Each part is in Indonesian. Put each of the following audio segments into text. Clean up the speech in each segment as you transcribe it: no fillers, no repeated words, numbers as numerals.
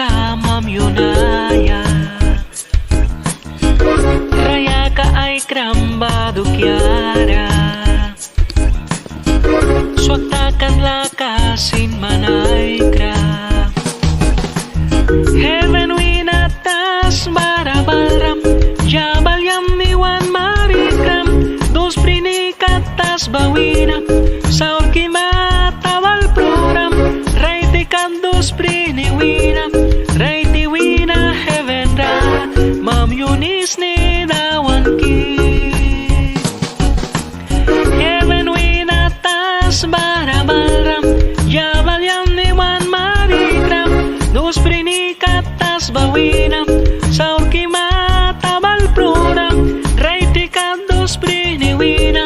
samam yunaya raya ka ay krambado kiara swaktakan lakasin manay kra heaven winatas barabaram jabal yamiwan marikram dos prinikatas bawina saur kimatawal program raiti kandos priniwina raiti wina heaven ra mam yunis ni dawan ki heaven winatas barabaram jabal yamiwan marikram dos prinikatas bawina saur kimatawal program raiti kandos priniwina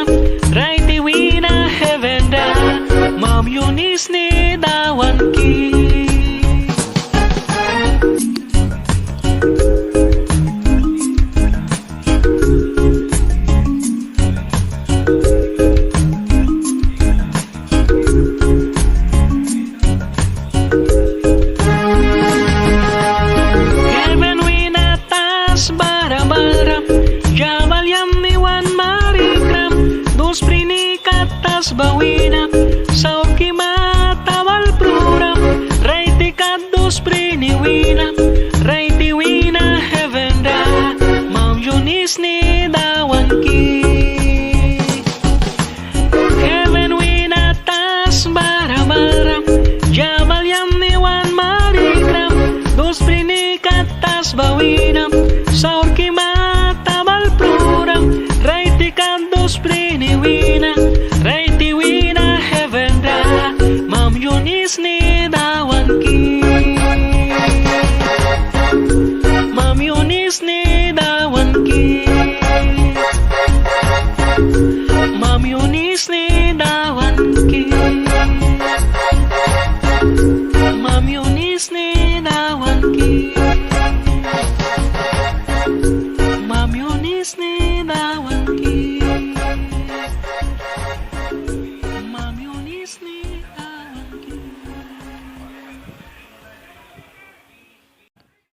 raiti wina heaven ra mam yunis ni dawan ki heaven winatas barabaram jabal yamiwan marikram dos prinikatas bawina